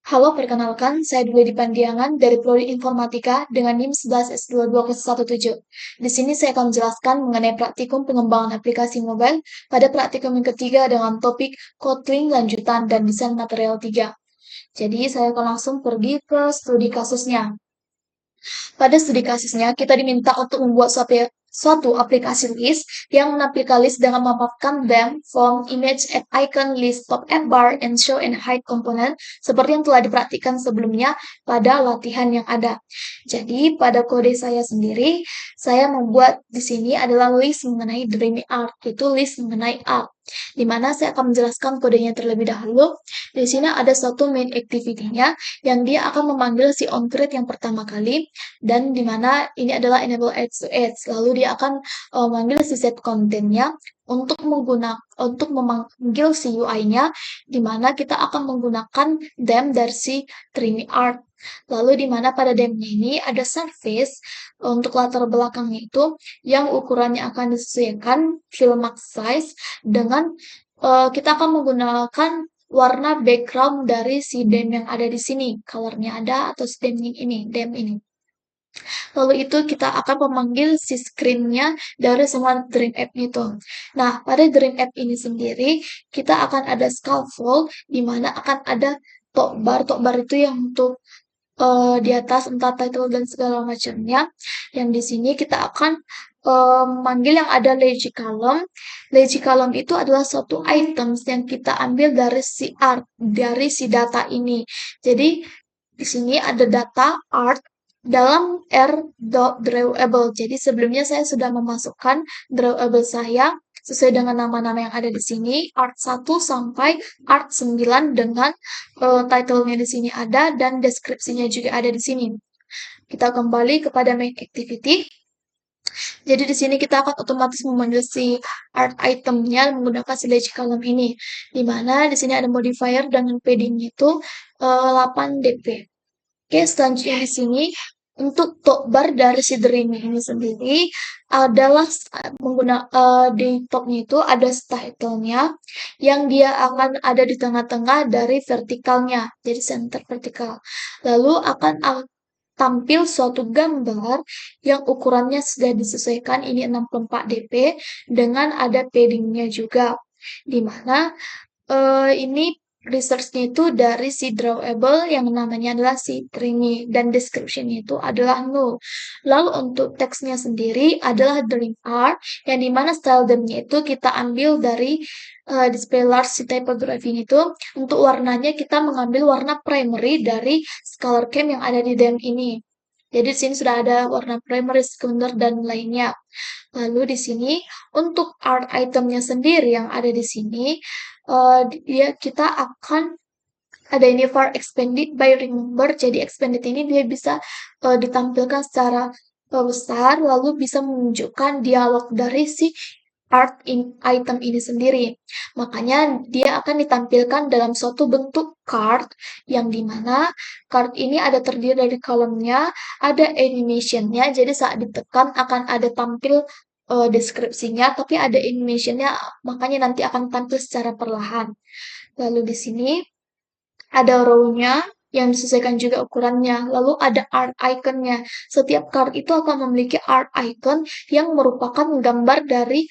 Halo, perkenalkan, saya Dwi Dipandiangan dari Prodi Informatika dengan NIM 11S22017. Di sini saya akan menjelaskan mengenai praktikum pengembangan aplikasi mobile pada praktikum yang ketiga dengan topik Kotlin lanjutan dan desain material 3. Jadi, saya akan langsung pergi ke studi kasusnya. Pada studi kasusnya, kita diminta untuk membuat suatu aplikasi list yang menampilkan list dengan memaparkan them, form, image, add icon, list, top, add bar, and show and hide component seperti yang telah dipraktikkan sebelumnya pada latihan yang ada. Jadi, pada kode saya sendiri, saya membuat di sini adalah list mengenai Dreamy Art, yaitu list mengenai art. Di mana saya akan menjelaskan kodenya terlebih dahulu. Di sini ada suatu main activity-nya yang dia akan memanggil si onCreate yang pertama kali dan di mana ini adalah enable ads to ads. Lalu dia akan memanggil si set kontennya untuk memanggil si UI-nya di mana kita akan menggunakan them dari si Dreamy Art. Lalu di mana pada them-nya ini ada surface untuk latar belakangnya itu yang ukurannya akan disesuaikan fill max size dengan kita akan menggunakan warna background dari si dem yang ada di sini. Colornya ada atau si dem ini. Lalu itu kita akan memanggil si screen-nya dari semua Dream App itu. Nah, pada Dream App ini sendiri, kita akan ada scaffold, di mana akan ada top bar. Top bar itu yang untuk di atas entah title dan segala macamnya. Yang di sini kita akan manggil yang ada lazy column. Lazy column itu adalah suatu items yang kita ambil dari si art, dari si data ini. Jadi di sini ada data art dalam r.drawable. Jadi sebelumnya saya sudah memasukkan drawable saya sesuai dengan nama-nama yang ada di sini, art 1 sampai art 9 dengan title-nya di sini ada dan deskripsinya juga ada di sini. Kita kembali kepada main activity. Jadi di sini kita akan otomatis memanggil si art itemnya menggunakan si legend column ini. Di mana di sini ada modifier dengan padding itu 8 dp. Oke, selanjutnya di sini untuk top bar dari si Dreamy ini sendiri adalah di topnya itu ada title-nya yang dia akan ada di tengah-tengah dari vertikalnya, jadi center vertikal. Lalu akan tampil suatu gambar yang ukurannya sudah disesuaikan, ini 64 dp dengan ada padding-nya juga, di mana ini research-nya itu dari si drawable yang namanya adalah si Trini dan description-nya itu adalah null. Lalu untuk teksnya sendiri adalah dream art yang dimana style them-nya itu kita ambil dari display large si typography itu. Untuk warnanya kita mengambil warna primary dari color cam yang ada di them ini. Jadi di sini sudah ada warna primary, secondary, dan lainnya. Lalu di sini untuk art itemnya sendiri yang ada di sini, kita akan ada ini var expanded by remember. Jadi expanded ini dia bisa ditampilkan secara besar, lalu bisa menunjukkan dialog dari si art item ini sendiri. Makanya dia akan ditampilkan dalam suatu bentuk card yang dimana card ini ada terdiri dari kolomnya, ada animationnya. Jadi saat ditekan akan ada tampil deskripsinya, tapi ada animationnya, makanya nanti akan tampil secara perlahan. Lalu di sini ada row-nya yang disesuaikan juga ukurannya. Lalu ada art icon-nya. Setiap card itu akan memiliki art icon yang merupakan gambar dari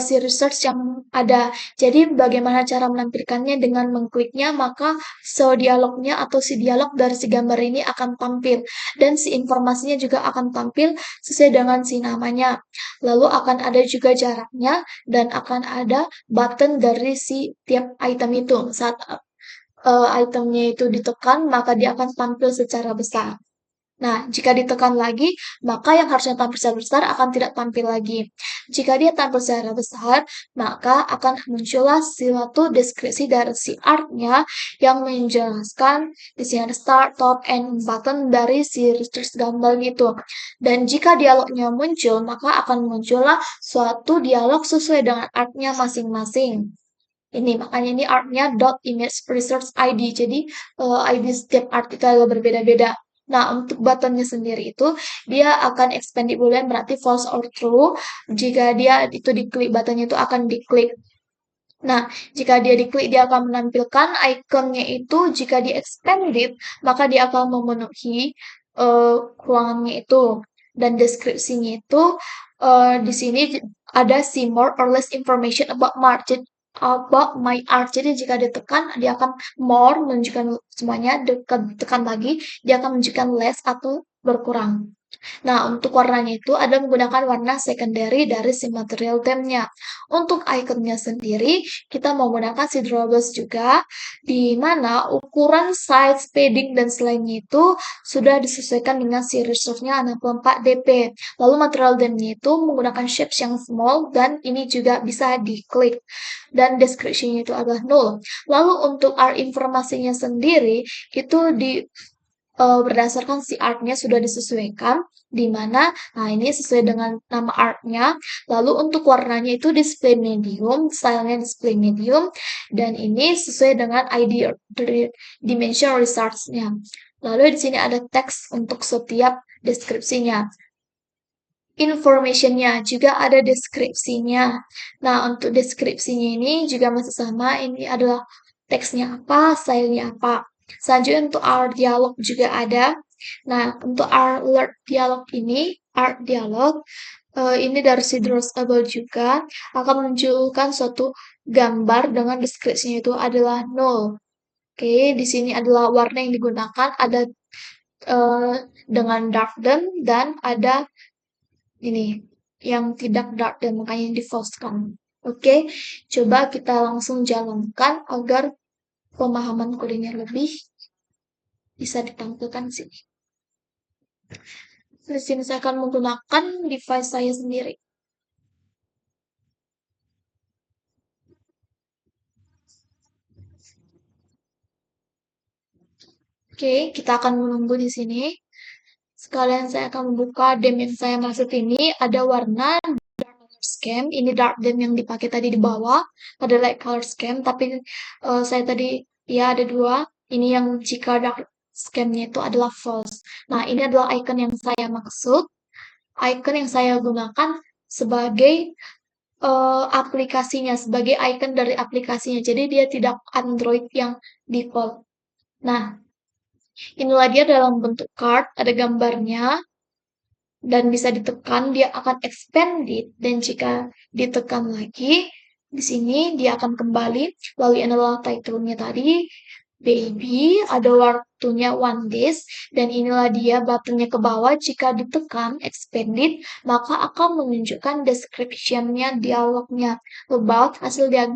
si research yang ada. Jadi bagaimana cara menampilkannya dengan mengkliknya, maka dialognya atau si dialog dari si gambar ini akan tampil. Dan si informasinya juga akan tampil sesuai dengan si namanya. Lalu akan ada juga jaraknya dan akan ada button dari si tiap item itu. Saat itemnya itu ditekan, maka dia akan tampil secara besar. Nah, jika ditekan lagi, maka yang harusnya tampil secara besar akan tidak tampil lagi. Jika dia tampil secara besar, maka akan muncullah suatu deskripsi dari si art-nya yang menjelaskan di sini ada start, top, and button dari si research gambar gitu. Dan jika dialognya muncul, maka akan muncullah suatu dialog sesuai dengan art-nya masing-masing. Ini makanya ini artnya dot image research ID. Jadi ID setiap art itu adalah berbeda-beda. Nah, untuk buttonnya sendiri itu dia akan expanded boolean berarti false or true. Jika dia itu diklik, buttonnya itu akan diklik. Nah, jika dia diklik, dia akan menampilkan ikonnya itu, jika di expanded, maka dia akan memenuhi ruangannya itu. Dan deskripsinya itu, di sini ada see more or less information about my art. Jadi jika ditekan, dia akan more menunjukkan semuanya, tekan lagi, dia akan menunjukkan less atau berkurang. Nah, untuk warnanya itu ada menggunakan warna secondary dari si material theme-nya. Untuk ikonnya sendiri, kita menggunakan si drawbrush juga, di mana ukuran, size, padding, dan selainnya itu sudah disesuaikan dengan si resource-nya 64 dp. Lalu material theme-nya itu menggunakan shapes yang small, dan ini juga bisa diklik. Dan description-nya itu adalah null. Lalu untuk art informasinya sendiri, itu berdasarkan si artnya sudah disesuaikan, di mana nah ini sesuai dengan nama artnya. Lalu untuk warnanya itu display medium, stylenya display medium, dan ini sesuai dengan ID dimension results-nya. Lalu di sini ada teks untuk setiap deskripsinya. Information-nya juga ada deskripsinya. Nah, untuk deskripsinya ini juga masih sama. Ini adalah teksnya apa, stylenya apa. Selanjutnya untuk art dialog juga ada. Nah, untuk art dialog ini dari si Drawable juga akan menunjukkan suatu gambar dengan deskripsinya itu adalah null. Oke, di sini adalah warna yang digunakan ada eh, dengan darken dan ada ini yang tidak dark dan makanya di false kan. Oke, coba kita langsung jalankan agar pemahaman kodenya lebih bisa ditampilkan di sini. Di sini saya akan menggunakan device saya sendiri. Oke, kita akan menunggu di sini. Sekalian saya akan membuka DEM yang saya maksud ini. Ada warna dark color scheme. Ini dark DEM yang dipakai tadi di bawah. Ada light color scheme. Tapi saya tadi, ya ada dua. Ini yang jika dark scheme-nya itu adalah false. Nah, ini adalah icon yang saya maksud. Icon yang saya gunakan sebagai aplikasinya. Sebagai icon dari aplikasinya. Jadi dia tidak Android yang default. Nah, inilah dia dalam bentuk card, ada gambarnya, dan bisa ditekan, dia akan expanded, dan jika ditekan lagi, di sini dia akan kembali, lalu ini adalah title-nya tadi, baby, ada waktunya 1 days, dan inilah dia buttonnya ke bawah, jika ditekan, expanded, maka akan menunjukkan description-nya, dialognya, about hasil dia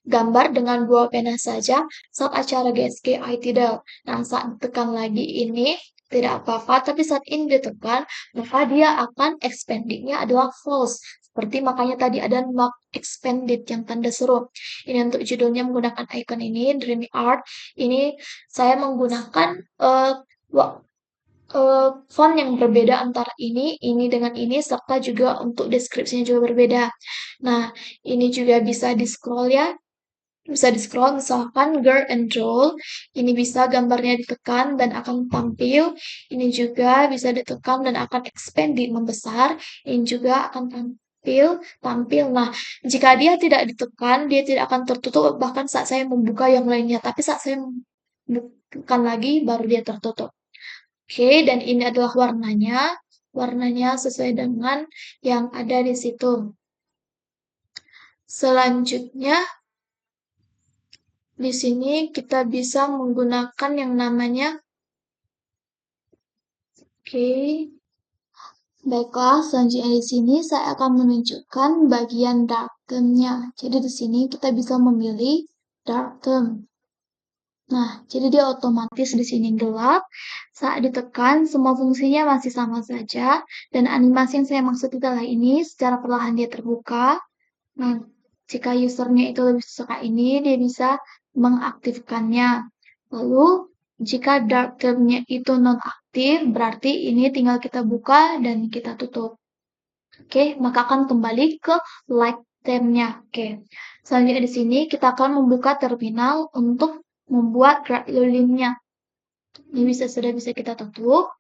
gambar dengan 2 pena saja saat acara GSG Idol. Nah, saat ditekan lagi ini tidak apa-apa, tapi saat ini ditekan, maka dia akan expandingnya adalah false. Seperti makanya tadi ada not expanded yang tanda seru. Ini untuk judulnya menggunakan icon ini, Dreamy Art. Ini saya menggunakan font yang berbeda antara ini dengan ini, serta juga untuk deskripsinya juga berbeda. Nah, ini juga bisa di-scroll ya. Bisa di-scroll misalkan girl and roll. Ini bisa gambarnya ditekan dan akan tampil. Ini juga bisa ditekan dan akan expand membesar. Ini juga akan tampil. Nah, jika dia tidak ditekan, dia tidak akan tertutup bahkan saat saya membuka yang lainnya. Tapi saat saya membuka lagi baru dia tertutup. Oke, dan ini adalah warnanya. Warnanya sesuai dengan yang ada di situ. Selanjutnya di sini kita bisa menggunakan yang namanya oke. Baiklah, selanjutnya di sini saya akan menunjukkan bagian darken-nya. Jadi di sini kita bisa memilih darken. Nah, jadi dia otomatis di sini gelap. Saat ditekan, semua fungsinya masih sama saja. Dan animasi yang saya maksud adalah ini, secara perlahan dia terbuka. Nah, jika usernya itu lebih suka ini, dia bisa mengaktifkannya. Lalu, jika dark theme-nya itu nonaktif, berarti ini tinggal kita buka dan kita tutup. Oke, maka akan kembali ke light theme-nya. Oke, selanjutnya di sini kita akan membuka terminal untuk membuat gerak lilinnya. Ini sudah bisa kita tutup.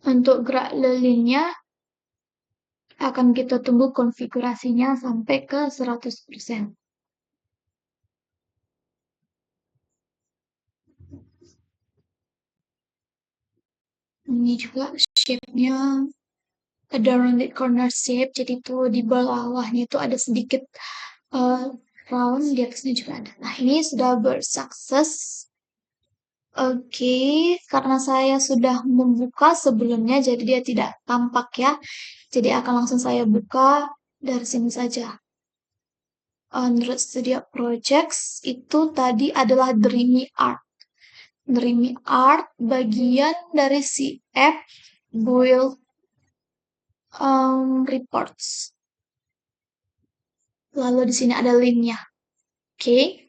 Untuk gerak lilinnya, akan kita tunggu konfigurasinya sampai ke 100%. Ini juga shape-nya ada rounded corner shape, jadi tuh di bawahnya itu ada sedikit round, di atasnya juga ada. Nah, ini sudah bersukses. Oke, karena saya sudah membuka sebelumnya, jadi dia tidak tampak ya. Jadi akan langsung saya buka dari sini saja. Android Studio Projects itu tadi adalah Dreamy Art. Dreamy Art bagian dari si app Build Reports. Lalu di sini ada linknya. Oke.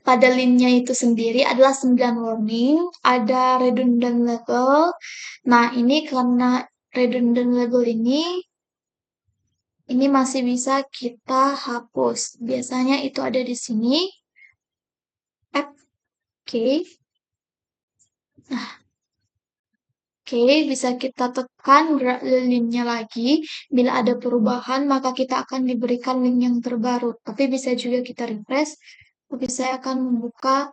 Pada linknya itu sendiri adalah 9 warning, ada redundant label. Nah, ini karena redundant label ini masih bisa kita hapus. Biasanya itu ada di sini. Oke. Nah, oke, bisa kita tekan gerak lilinnya lagi. Bila ada perubahan, maka kita akan diberikan link yang terbaru. Tapi bisa juga kita refresh. Tapi saya akan membuka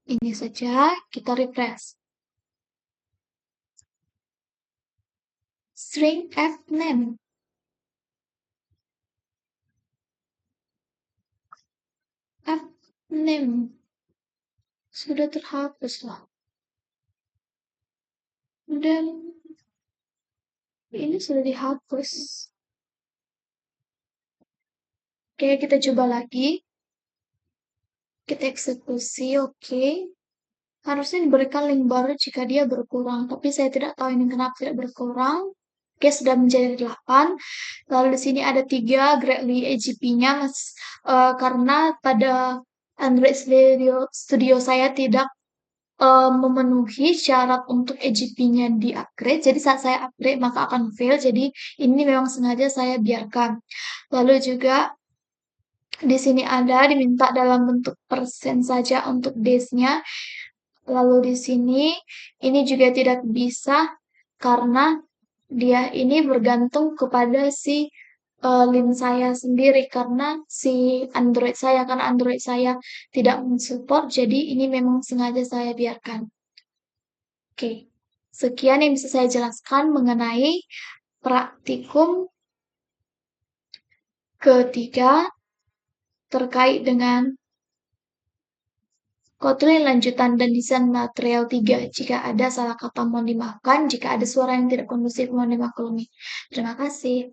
ini saja, kita refresh. String F name. F name. Sudah terhapus lah. Dan ini sudah dihapus. Oke, kita coba lagi. Kita eksekusi, oke. Harusnya diberikan link baru jika dia berkurang, tapi saya tidak tahu ini kenapa tidak berkurang. Oke, sudah menjadi 8. Lalu di sini ada 3 greatly AGP-nya, karena pada Android Studio saya tidak memenuhi syarat untuk AGP-nya di-upgrade. Jadi saat saya upgrade maka akan fail. Jadi ini memang sengaja saya biarkan. Lalu juga di sini ada diminta dalam bentuk persen saja untuk days-nya. Lalu di sini ini juga tidak bisa karena dia ini bergantung kepada si link saya sendiri karena si Android saya karena Android saya tidak mensupport jadi ini memang sengaja saya biarkan. Oke, sekian yang bisa saya jelaskan mengenai praktikum ketiga terkait dengan Kotlin lanjutan dan desain material 3. Jika ada salah kata mohon dimaafkan, jika ada suara yang tidak kondusif mohon dimaklumi. Terima kasih.